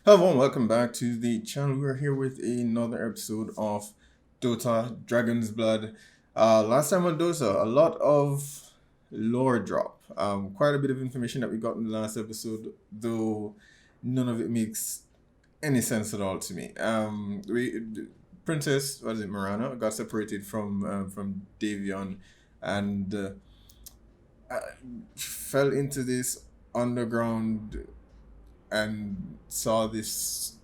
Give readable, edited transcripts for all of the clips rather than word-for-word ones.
Hello and welcome back to the channel. We're here with another episode of Dota Dragon's Blood. Last time on Dota, a lot of lore drop. Quite a bit of information that we got in the last episode, though none of it makes any sense at all to me. Princess, what is it, Mirana, got separated from Davion and fell into this underground and saw this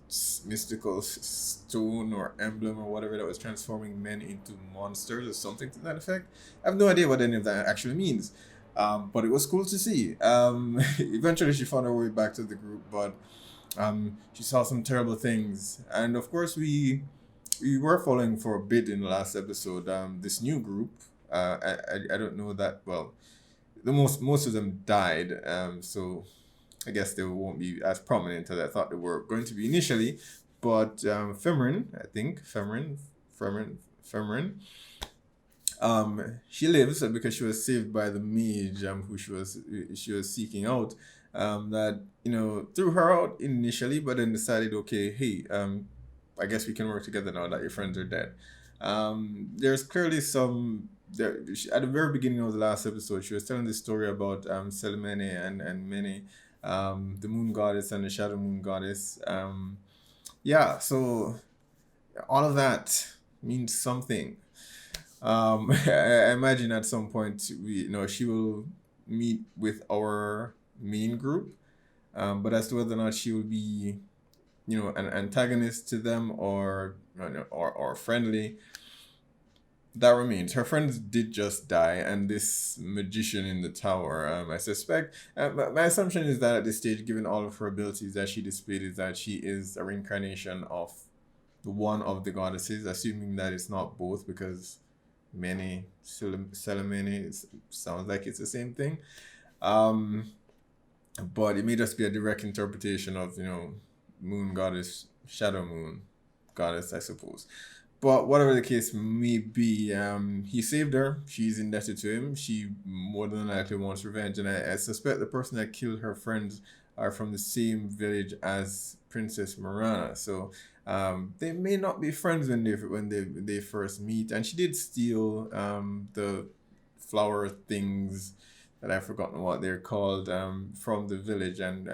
mystical stone or emblem or whatever that was transforming men into monsters or something to that effect. I have no idea what any of that actually means. But it was cool to see. Eventually, she found her way back to the group, but she saw some terrible things. And of course, we were following for a bit in the last episode. This new group, I don't know that well. The most of them died. So I guess they won't be as prominent as I thought they were going to be initially. But Femorin, I think Femorin, she lives because she was saved by the mage who she was seeking out. That threw her out initially, but then decided, okay, hey, I guess we can work together now that your friends are dead. There's clearly at the very beginning of the last episode, she was telling the story about Selemene and Mene, the moon goddess and the shadow moon goddess. So all of that means something. I imagine at some point she will meet with our main group, but as to whether or not she will be an antagonist to them or friendly, that remains. Her friends did just die, and this magician in the tower, I suspect, my assumption is that at this stage, given all of her abilities that she displayed, is that she is a reincarnation of one of the goddesses, assuming that it's not both, because many Selemene sounds like it's the same thing. But it may just be a direct interpretation of, moon goddess, shadow moon goddess, I suppose. But whatever the case may be, he saved her. She's indebted to him. She more than likely wants revenge. And I suspect the person that killed her friends are from the same village as Princess Mirana. So they may not be friends when they first meet. And she did steal the flower things that I've forgotten what they're called from the village. And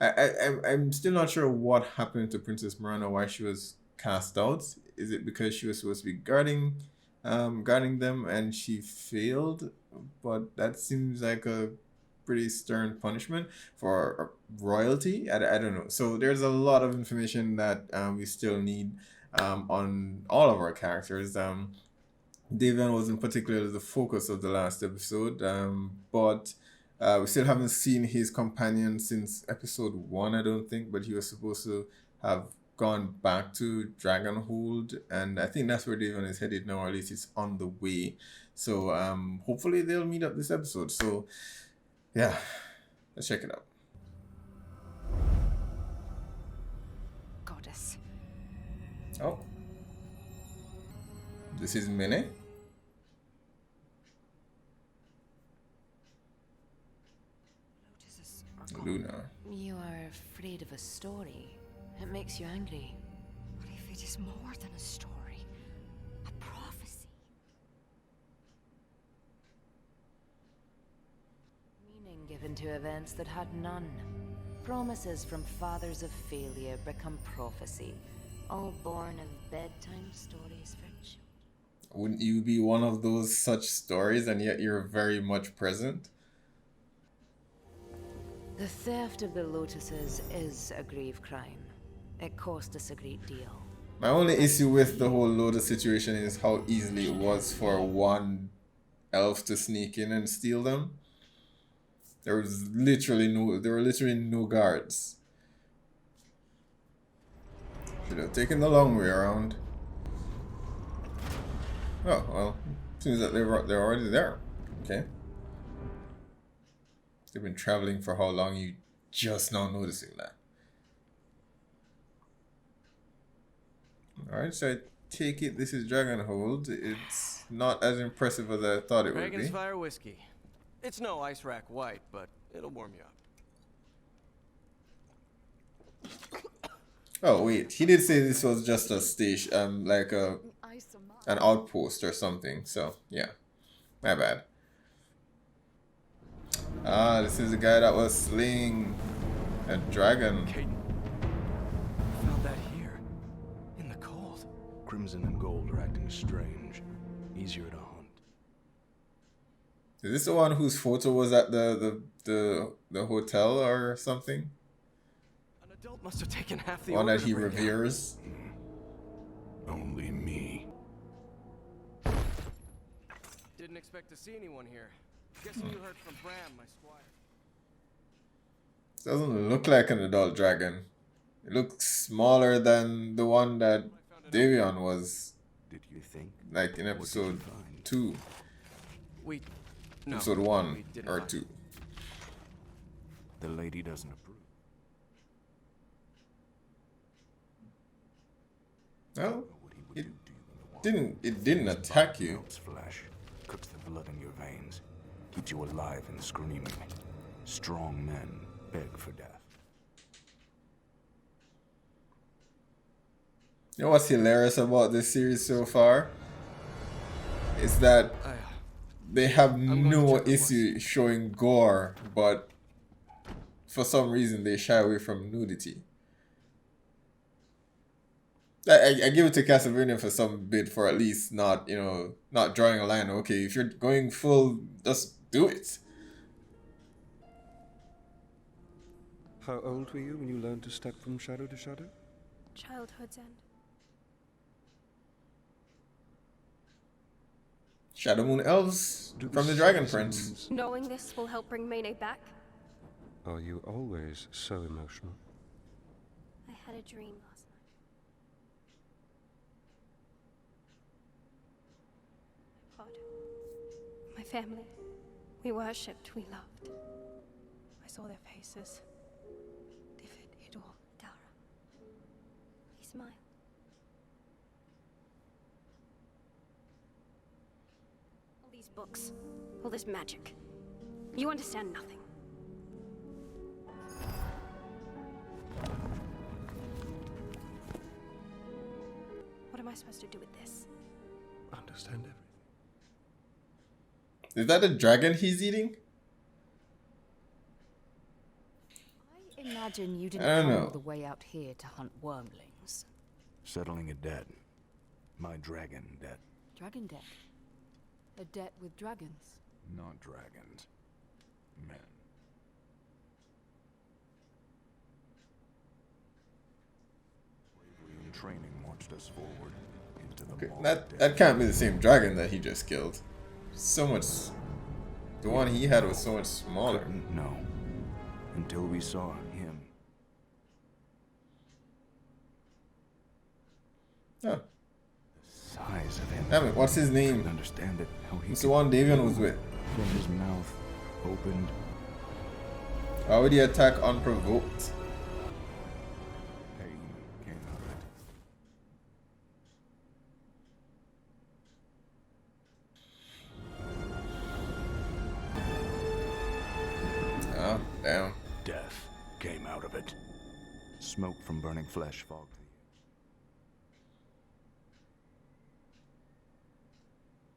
I'm still not sure what happened to Princess Mirana, why she was cast out. Is it because she was supposed to be guarding them and she failed? But that seems like a pretty stern punishment for royalty. I don't know. So there's a lot of information that we still need on all of our characters. Davian wasn't particularly the focus of the last episode, but we still haven't seen his companion since episode 1, I don't think, but he was supposed to have gone back to Dragonhold, and I think that's where Davian is headed now, or at least it's on the way. So hopefully they'll meet up this episode. So yeah, let's check it out. Goddess. Oh, this is Mene. Luna. You are afraid of a story. It makes you angry. What if it is more than a story? A prophecy? Meaning given to events that had none. Promises from fathers of failure become prophecy. All born of bedtime stories for children. Wouldn't you be one of those such stories, and yet you're very much present? The theft of the lotuses is a grave crime. It cost us a great deal. My only issue with the whole Lotus situation is how easily it was for one elf to sneak in and steal them. There were literally no guards. Should have taken the long way around. Oh well, seems that they're already there. Okay. They've been traveling for how long? You just now noticing that. Alright, so I take it this is Dragonhold. It's not as impressive as I thought it would be. Dragon's Fire whiskey. It's no ice rack white, but it'll warm you up. Oh wait, he did say this was just a station, like an outpost or something. So yeah, my bad. Ah, this is the guy that was slaying a dragon. Caden. Found that here. In the cold. Crimson and gold are acting strange. Easier to hunt. Is this the one whose photo was at the hotel or something? An adult must have taken half the One order that he to bring down. reveres. Only me. Didn't expect to see anyone here. Guessing you heard from Bram, my squire. Doesn't look like an adult dragon. It looks smaller than the one that Davion was, Did you think? like in What did you episode find? 2. No, Episode we 1 didn't or find 2. The lady doesn't approve. Well, What he would it do to you in the wild. didn't attack you. Melts flesh, cooks the blood in your veins, keeps you alive and screaming. Strong men beg for death. You know what's hilarious about this series so far? Is that they have going to no check the issue showing gore, but for some reason they shy away from nudity. I give it to Castlevania for some bit, for at least not, not drawing a line. Okay, if you're going full, just do it. How old were you when you learned to step from shadow to shadow? Childhood's end. Shadow Moon Elves from the Dragon Prince. Knowing this will help bring Mene back. Are you always so emotional? I had a dream last night. My pod. My family. We worshipped, we loved. I saw their faces. David, Idor, Dara. He smiled. All these books, all this magic. You understand nothing. What am I supposed to do with this? Understand everything. Is that a dragon he's eating? I imagine you I didn't don't come know. all the way out here to hunt wormlings. Settling a debt. My dragon debt. Dragon debt. A debt with dragons. Not dragons. Men. Bravery and training marched us forward into the Okay, maw of that death. can't be the same dragon that he just killed. So much. The one he had was so much smaller. Couldn't know until we saw him. Huh. Size of him. Damn it, what's his Couldn't name? understand it. How he It's the could one Davion was with. from his mouth opened. How would he attack unprovoked? Pain came out of it. Oh, damn. Death came out of it. Smoke from burning flesh fogged the air.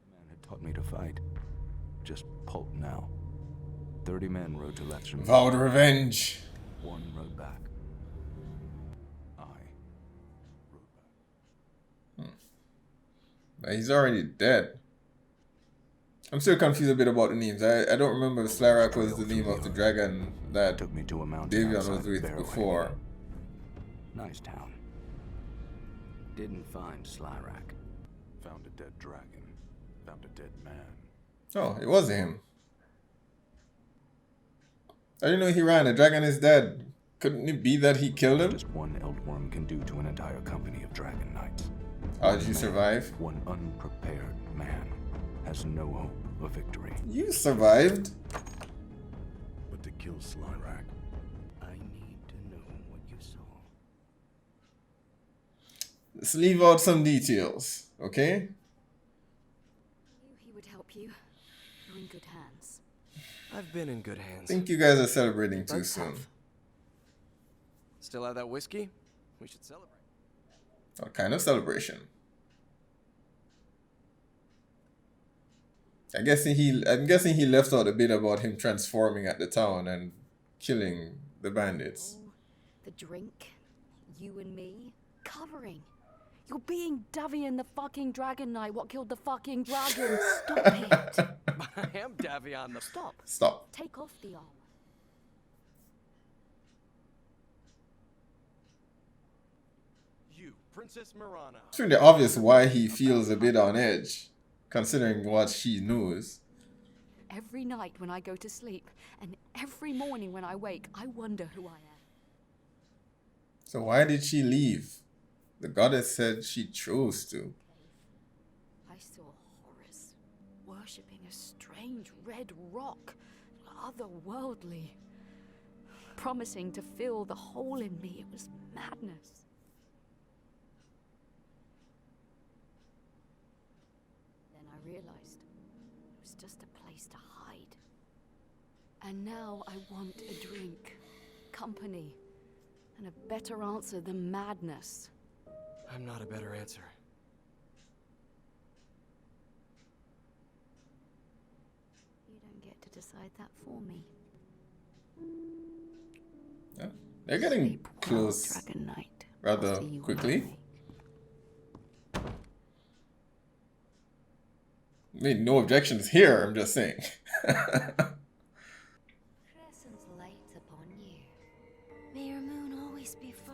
The man had taught me to fight. Just pulp now. 30 men rode to Letcham. Vowed revenge. One rode back. I rode back. But he's already dead. I'm still confused a bit about the names. I don't remember if Slarak was the name of the dragon that Took me to a mountain Davion outside was of with Barrowhead. before. Nice town. Didn't find Slarak. Found a dead dragon. Found a dead man. Oh, it was him. I didn't know he ran. The dragon is dead. Couldn't it be that he killed him? Just one Eldworm can do to an entire company of dragon knights. How did One you man, survive? One unprepared man has no hope of victory. You survived. But to kill Slarak, I need to know what you saw. Let's leave out some details, okay? He would help you. You're in good hands. I've been in good I hands. think you guys are celebrating too Both soon. have. Still have that whiskey? We should celebrate. What kind of celebration? I'm guessing he left out a bit about him transforming at the town and killing the bandits. Oh, the drink, you and me, covering. You're being Davy in the fucking Dragon Knight. What killed the fucking dragon? Stop it. I am Davion the... Stop. Stop. Take off the armor. You, Princess Mirana. It's really obvious why he feels a bit on edge, considering what she knows. Every night when I go to sleep, and every morning when I wake, I wonder who I am. So why did she leave? The goddess said she chose to. I saw Horus worshipping a strange red rock, otherworldly, promising to fill the hole in me. It was madness. Then I realized it was just a place to hide. And now I want a drink, company, and a better answer than madness. I'm not a better answer. You don't get to decide that for me. Yeah, they're getting Sleep well, close Dragon Knight. rather I'll see you quickly. one day. I mean, no objections here, I'm just saying. Crescent light upon you. May your moon always be full.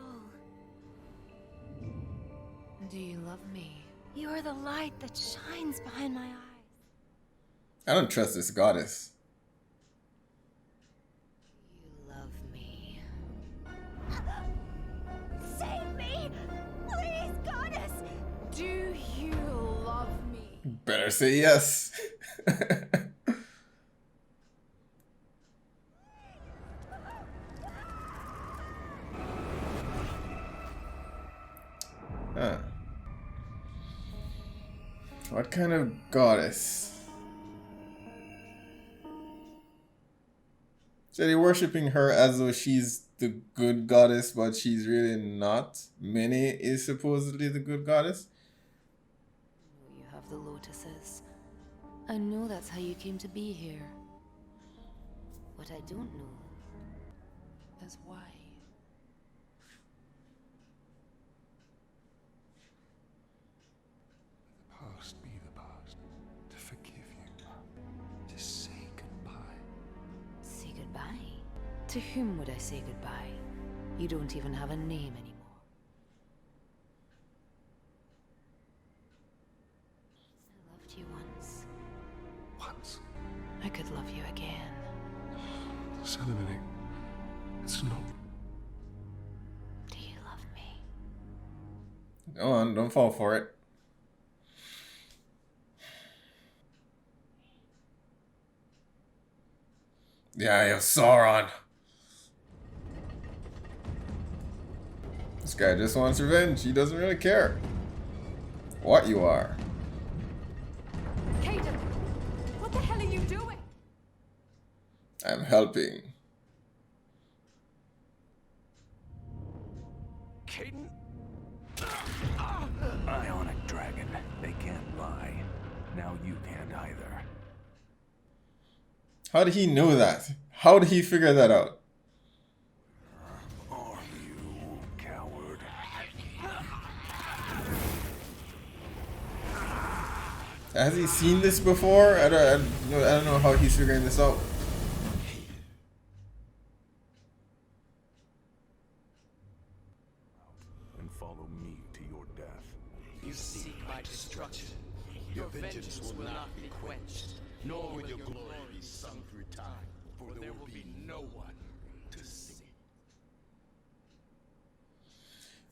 Do you love me? You are the light that shines behind my eyes. I don't trust this goddess. You love me. Save me! Please, goddess! Do you love me? Better say yes. Huh. What kind of goddess? So they're worshipping her as though she's the good goddess, but she's really not. Mene is supposedly the good goddess. You have the lotuses. I know that's how you came to be here. What I don't know is why. Past be the past. To forgive you. To say goodbye. Say goodbye? To whom would I say goodbye? You don't even have a name anymore. I loved you once. Once. I could love you again. Celebrating. It's not. Do you love me? Go on, don't fall for it. The Eye of Sauron. This guy just wants revenge. He doesn't really care what you are. Caden, what the hell are you doing? I'm helping. Caden? Ionic dragon. They can't lie. Now you can't either. How did he know that? How did he figure that out? Are you, coward? Has he seen this before? I don't know how he's figuring this out. And follow me to your death. You seek my destruction. Your vengeance will not be quenched, nor will your glory be sung through time, for there will be no one to see.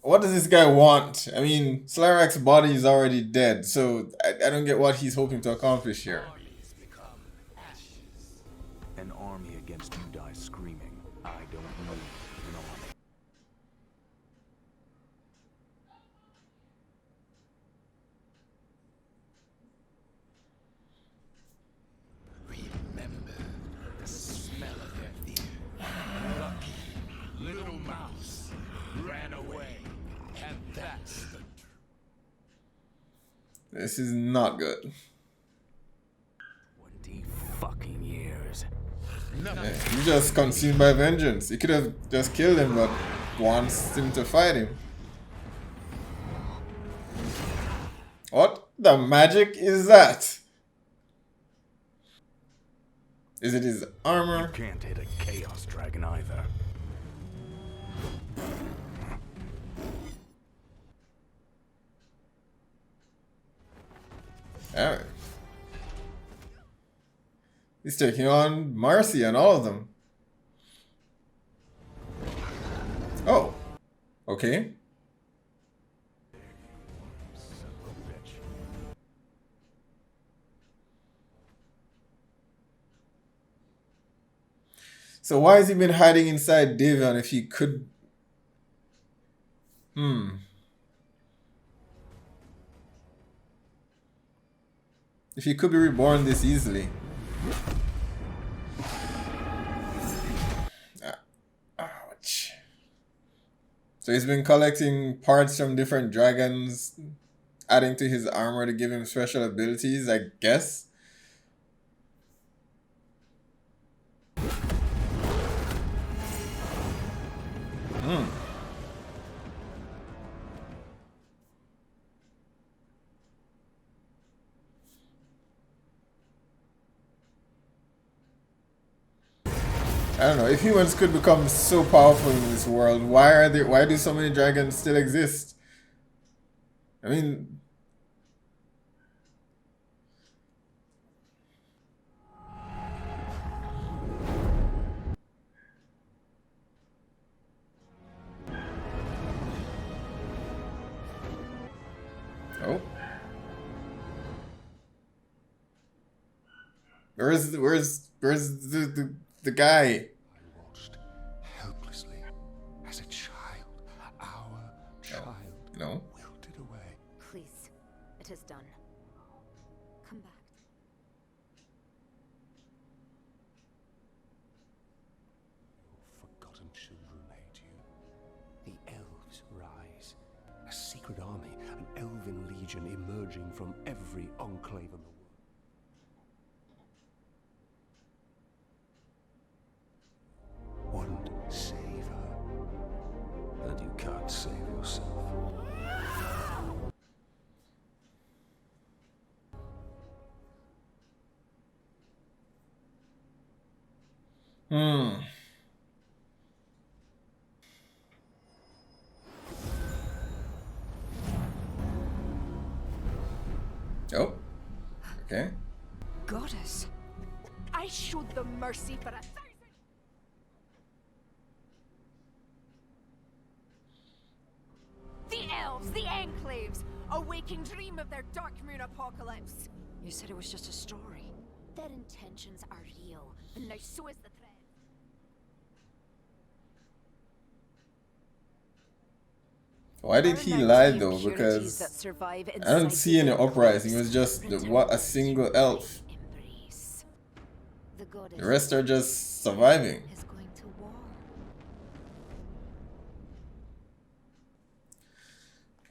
What does this guy want? I mean, Slarak's body is already dead, so I don't get what he's hoping to accomplish here. Armies become ashes. An army against you dies screaming. I don't need an army. Remember the smell of their fear. Lucky little mouse. ran away. And that's the truth. This is not good. 20 fucking years. Yeah, he's just consumed by vengeance. He could have just killed him, but wants him to fight him. What the magic is that? Is it his armor? Can't hit a chaos dragon either. Alright. He's taking on Marcy and all of them. Oh. Okay. Son of a bitch. So why has he been hiding inside Davion if he could... If he could be reborn this easily. Ouch. So he's been collecting parts from different dragons, adding to his armor to give him special abilities, I guess. I don't know, if humans could become so powerful in this world, why do so many dragons still exist? I mean, oh. Where's the guy? I watched helplessly as a child, our child, No. wilted away. Please, it is done. Come back. Your forgotten children hate you. The elves rise. A secret army, an elven legion emerging from every enclave in the world. One save her, and you can't save yourself. Oh. Okay. Goddess. I showed them mercy for 1,000. The elves, the enclaves, a waking dream of their dark moon apocalypse. You said it was just a story. Their intentions are real, and now so is the threat. Why did he lie though? Because I don't see any uprising. It was just a single elf. The rest are just surviving. Is going to war.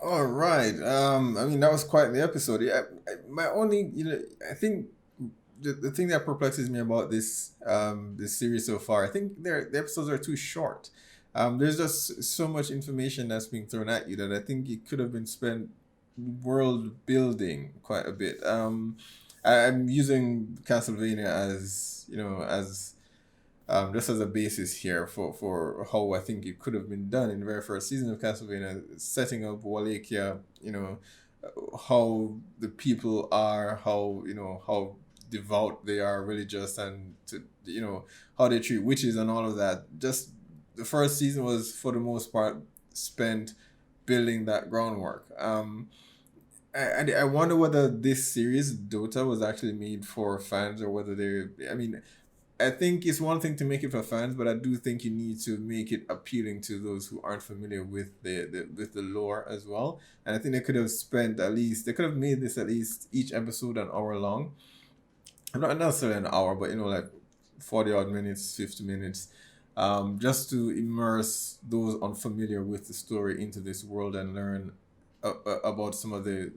All right. I mean, that was quite the episode. Yeah, my only, I think the thing that perplexes me about this this series so far, I think the episodes are too short. There's just so much information that's being thrown at you that I think it could have been spent world building quite a bit. I'm using Castlevania as just as a basis here for how I think it could have been done in the very first season of Castlevania, setting up Wallachia, how the people are, how devout they are, religious, and how they treat witches and all of that. Just the first season was for the most part spent building that groundwork. I wonder whether this series Dota was actually made for fans or whether I think it's one thing to make it for fans, but I do think you need to make it appealing to those who aren't familiar with the lore as well. And I think they could have made this at least each episode an hour long. Not necessarily an hour, but like 40 odd minutes, 50 minutes. just to immerse those unfamiliar with the story into this world and learn about some of the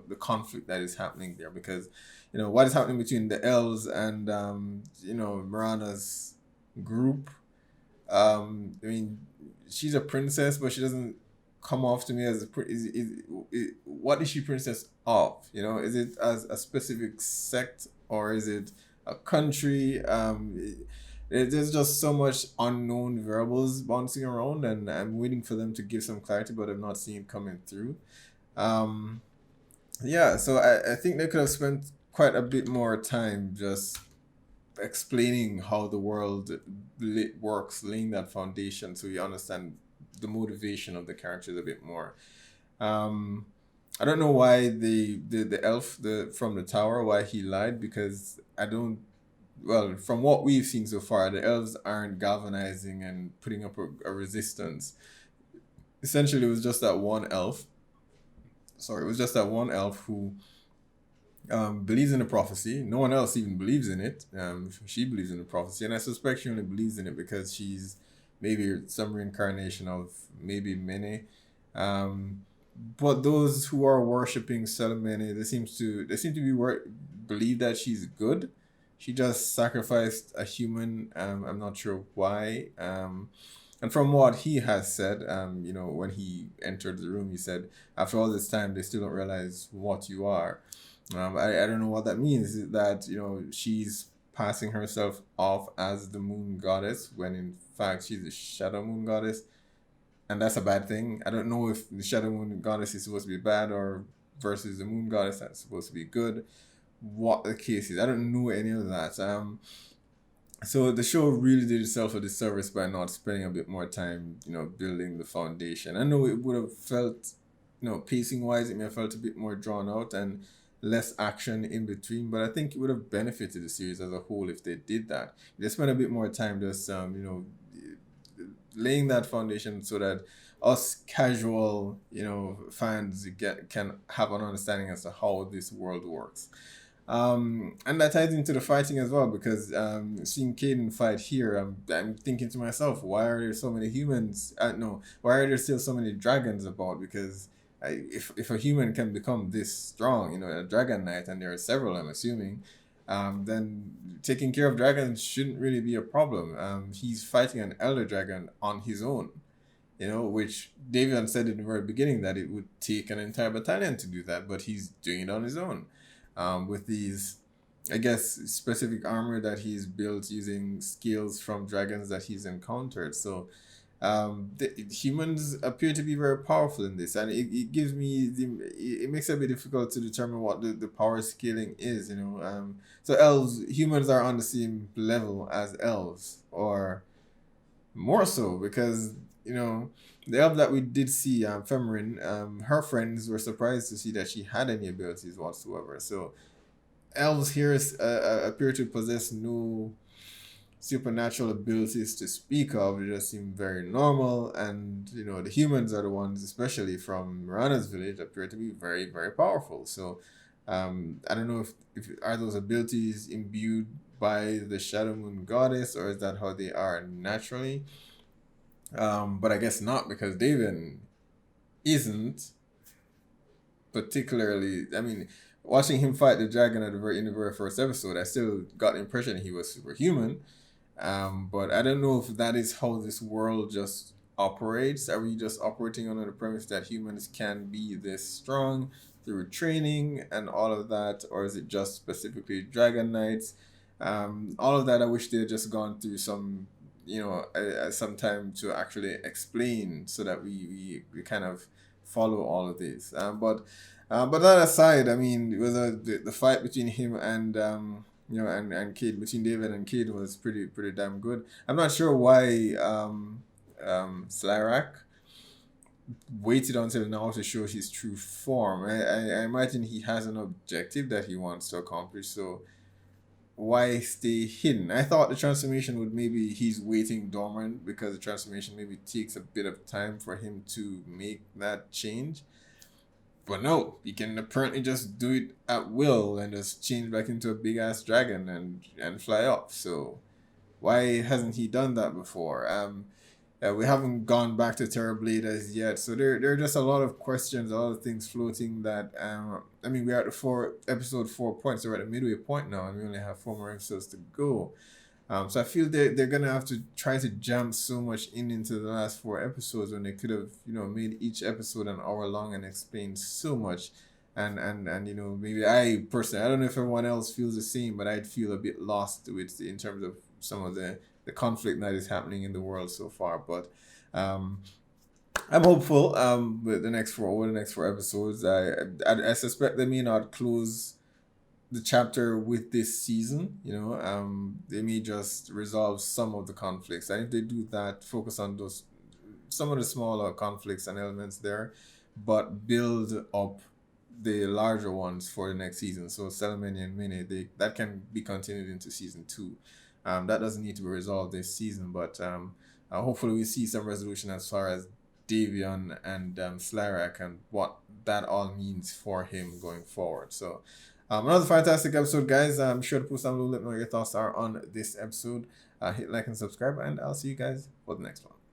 the conflict that is happening there, because what is happening between the elves and Mirana's group. I mean, she's a princess, but she doesn't come off to me as what is she princess of? Is it as a specific sect, or is it a country? There's just so much unknown variables bouncing around, and I'm waiting for them to give some clarity, but I'm not seeing it coming through. Um, yeah, so I think they could have spent quite a bit more time just explaining how the world works, laying that foundation so you understand the motivation of the characters a bit more. Um, I don't know why the elf from the tower, why he lied, because I don't. Well, from what we've seen so far, the elves aren't galvanizing and putting up a resistance. Essentially, it was just that one elf. Sorry, it was just that one elf who believes in the prophecy. No one else even believes in it. She believes in the prophecy, and I suspect she only believes in it because she's maybe some reincarnation of maybe Mene. Um, but those who are worshiping Salamene, they seem to believe that she's good. She just sacrificed a human. I'm not sure why. And from what he has said, when he entered the room, he said, after all this time, they still don't realize what you are. I don't know what that means. Is it that she's passing herself off as the moon goddess when in fact she's the shadow moon goddess, and that's a bad thing. I don't know if the shadow moon goddess is supposed to be bad or versus the moon goddess that's supposed to be good. What the case is, I don't know any of that. So the show really did itself a disservice by not spending a bit more time, building the foundation. I know it would have felt, pacing wise, it may have felt a bit more drawn out and less action in between, but I think it would have benefited the series as a whole if they did that. They spent a bit more time just, laying that foundation so that us casual, fans can have an understanding as to how this world works. And that ties into the fighting as well, because seeing Caden fight here, I'm thinking to myself, why are there so many humans? No, why are there still so many dragons about? Because if a human can become this strong, a dragon knight, and there are several, I'm assuming, then taking care of dragons shouldn't really be a problem. He's fighting an elder dragon on his own, which Davion said in the very beginning that it would take an entire battalion to do that, but he's doing it on his own. With these, I guess, specific armor that he's built using skills from dragons that he's encountered. So the humans appear to be very powerful in this, and it gives me it makes it a bit difficult to determine what the power scaling is. So humans are on the same level as elves, or more so, because the elf that we did see, Femorin, her friends were surprised to see that she had any abilities whatsoever. So elves here appear to possess no supernatural abilities to speak of. They just seem very normal, and the humans are the ones, especially from Mirana's village, appear to be very, very powerful. So I don't know if are those abilities imbued by the Shadow Moon Goddess, or is that how they are naturally? But I guess not, because Davian isn't particularly. I mean, watching him fight the dragon in the very first episode, I still got the impression he was superhuman. But I don't know if that is how this world just operates. Are we just operating under the premise that humans can be this strong through training and all of that, or is it just specifically dragon knights? All of that, I wish they had just gone through some some time to actually explain, so that we kind of follow all of this. But that aside, I mean, it was the fight between him and and Cade, between David and Cade, was pretty damn good. I'm not sure why Slarak waited until now to show his true form. I imagine he has an objective that he wants to accomplish, so why stay hidden? I thought the transformation would, maybe he's waiting dormant because the transformation maybe takes a bit of time for him to make that change. But no, he can apparently just do it at will and just change back into a big ass dragon and fly off. So Why hasn't he done that before? We haven't gone back to Terrorblade as yet, so there are just a lot of questions, a lot of things floating. That I mean, we're at the episode 4 points, so we're at the midway point now, and we only have 4 more episodes to go. So I feel they're gonna have to try to jam so much into the last 4 episodes when they could have, made each episode an hour long and explained so much. And maybe I personally, I don't know if everyone else feels the same, but I'd feel a bit lost with in terms of some of the conflict that is happening in the world so far. But I'm hopeful with the next 4 episodes. I suspect they may not close the chapter with this season. They may just resolve some of the conflicts, and if they do that, focus on those some of the smaller conflicts and elements there, but build up the larger ones for the next season. So Salamene and Mene, that can be continued into season 2. That doesn't need to be resolved this season, but hopefully we see some resolution as far as Davion and Slarak and what that all means for him going forward. So another fantastic episode, guys. I'm sure to post down below, let me know what your thoughts are on this episode. Hit like and subscribe, and I'll see you guys for the next one.